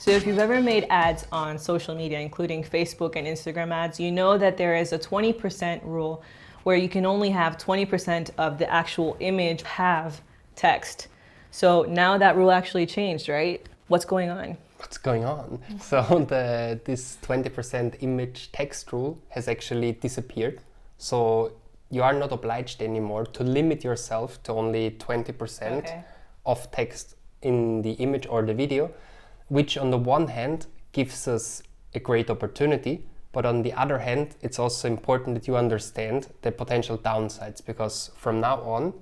So if you've ever made ads on social media, including Facebook and Instagram ads, you know that there is a 20% rule where you can only have 20% of the actual image have text. So now that rule actually changed, right? What's going on? What's going on? So this 20% image text rule has actually disappeared. So you are not obliged anymore to limit yourself to only 20% of text in the image or the video, which on the one hand gives us a great opportunity, but on the other hand, it's also important that you understand the potential downsides, because from now on,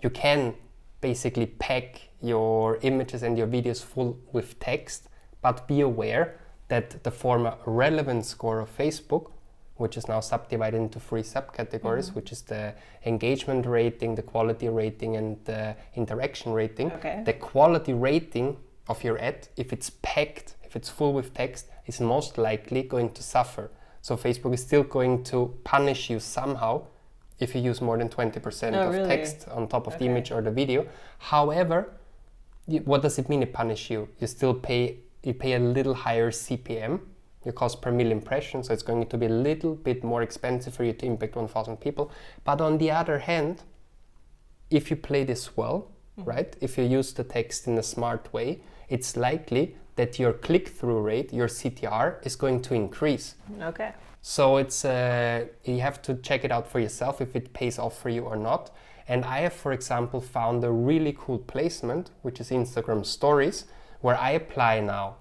you can basically pack your images and your videos full with text, but be aware that the former Relevance Score of Facebook, which is now subdivided into 3 subcategories, which is the engagement rating, the quality rating, and the interaction rating. The quality rating of your ad, if it's packed, if it's full with text, is most likely going to suffer. So Facebook is still going to punish you somehow if you use more than 20% of text on top of the image or the video. However, what does it mean to punish you? You still pay a little higher CPM, your cost per million impressions, so it's going to be a little bit more expensive for you to impact 1,000 people. But on the other hand, if you play this well, right, if you use the text in a smart way, it's likely that your click-through rate, your CTR, is going to increase. So it's you have to check it out for yourself if it pays off for you or not. And I have, for example, found a really cool placement, which is Instagram Stories, where I apply now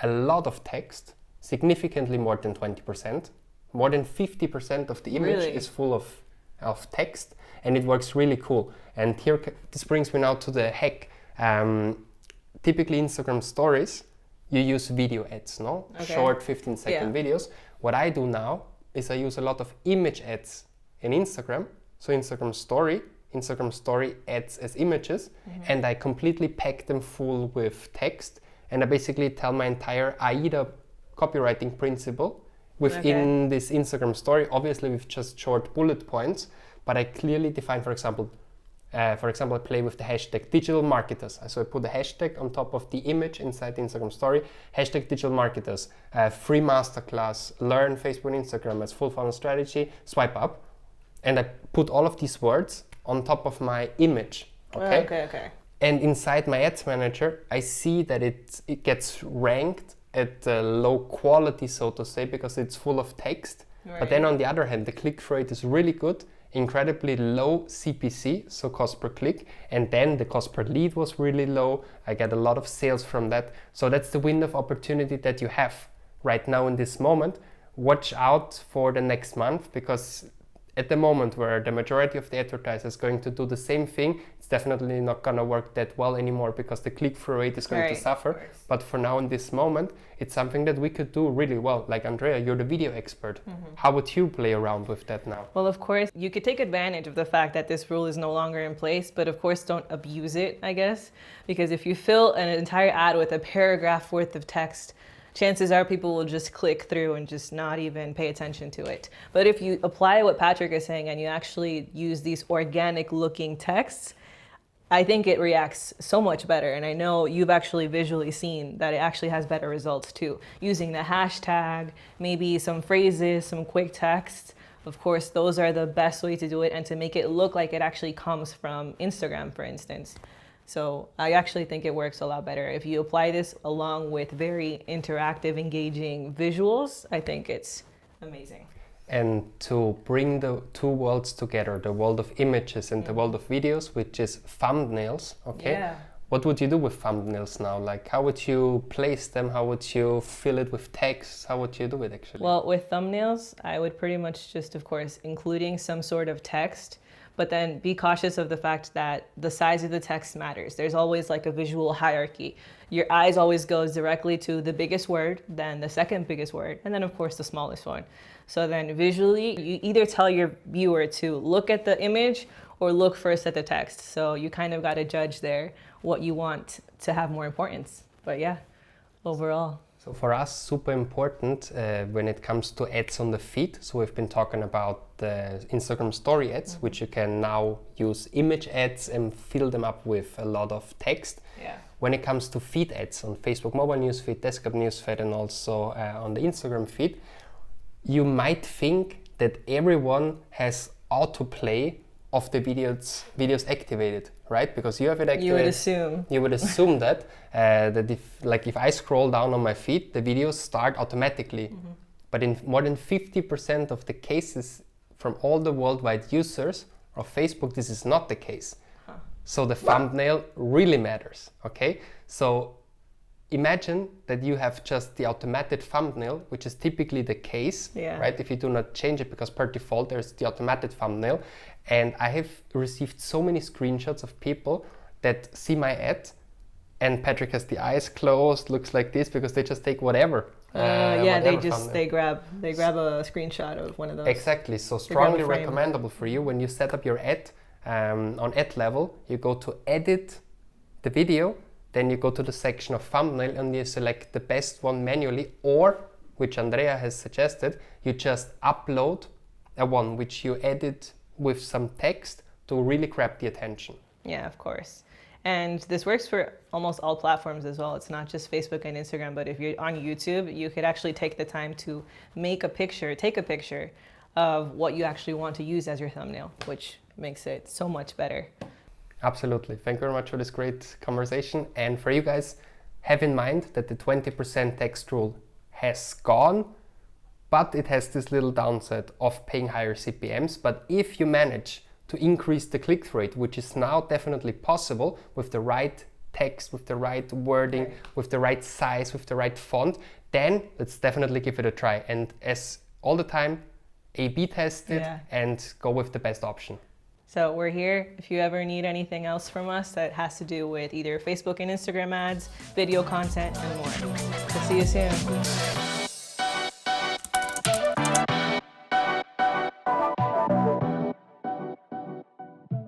a lot of text, significantly more than 20%. More than 50% of the image is full of text, and it works really cool. And here, this brings me now to the hack. Typically Instagram Stories, you use video ads, no? Short 15-second videos. What I do now is I use a lot of image ads in Instagram. So Instagram Story ads as images, and I completely pack them full with text, and I basically tell my entire AIDA copywriting principle within this Instagram story, obviously with just short bullet points, but I clearly define, for example, I play with the hashtag digital marketers. So I put a hashtag on top of the image inside the Instagram story, hashtag digital marketers, free masterclass, learn Facebook and Instagram as full funnel strategy, swipe up. And I put all of these words on top of my image, And inside my ads manager, I see that it gets ranked at low quality, so to say, because it's full of text. But then on the other hand, the click-through rate is really good, incredibly low CPC, so cost per click, and then the cost per lead was really low. I get a lot of sales from that. So that's the window of opportunity that you have right now in this moment. Watch out for the next month, because at the moment where the majority of the advertisers is going to do the same thing, it's definitely not going to work that well anymore, because the click-through rate is going to suffer. But for now, in this moment, it's something that we could do really well. Like Andrea, you're the video expert. How would you play around with that now? Well, of course, you could take advantage of the fact that this rule is no longer in place, but of course, don't abuse it, I guess. Because if you fill an entire ad with a paragraph worth of text, chances are people will just click through and just not even pay attention to it. But if you apply what Patrick is saying and you actually use these organic looking texts, I think it reacts so much better. And I know you've actually visually seen that it actually has better results too. Using the hashtag, maybe some phrases, some quick text. Of course, those are the best way to do it and to make it look like it actually comes from Instagram, for instance. So I actually think it works a lot better. If you apply this along with very interactive, engaging visuals, I think it's amazing. And to bring the two worlds together, the world of images and the world of videos, which is thumbnails, What would you do with thumbnails now? Like, how would you place them? How would you fill it with text? How would you do it actually? Well, with thumbnails, I would pretty much just, of course, including some sort of text, but then be cautious of the fact that the size of the text matters. There's always like a visual hierarchy. Your eyes always goes directly to the biggest word, then the second biggest word, and then of course the smallest one. So then visually, you either tell your viewer to look at the image or look first at the text. So you kind of got to judge there what you want to have more importance. But yeah, overall. So for us, super important when it comes to ads on the feed. So we've been talking about the Instagram story ads, which you can now use image ads and fill them up with a lot of text. when it comes to feed ads on Facebook mobile newsfeed, desktop newsfeed, and also on the Instagram feed, you might think that everyone has autoplay of the videos activated, right? Because you have it activated. You would assume. You would assume that if I scroll down on my feed, the videos start automatically. Mm-hmm. But in more than 50% of the cases from all the worldwide users of Facebook, this is not the case. Huh. So the thumbnail really matters, okay? So imagine that you have just the automated thumbnail, which is typically the case, right? If you do not change it, because per default there's the automated thumbnail. And I have received so many screenshots of people that see my ad and Patrick has the eyes closed, looks like this, because they just take whatever. They grab a screenshot of one of those. Exactly, so strongly recommendable for you when you set up your ad on ad level. You go to edit the video, then you go to the section of thumbnail and you select the best one manually, or, which Andrea has suggested, you just upload a one which you edit with some text to really grab the attention. Yeah, of course. And this works for almost all platforms as well. It's not just Facebook and Instagram, but if you're on YouTube, you could actually take the time to take a picture of what you actually want to use as your thumbnail, which makes it so much better. Absolutely. Thank you very much for this great conversation. And for you guys, have in mind that the 20% text rule has gone, but it has this little downside of paying higher CPMs. But if you manage to increase the click-through rate, which is now definitely possible with the right text, with the right wording, with the right size, with the right font, then let's definitely give it a try. And as all the time, A/B test it and go with the best option. So we're here if you ever need anything else from us that has to do with either Facebook and Instagram ads, video content, and more. We'll see you soon.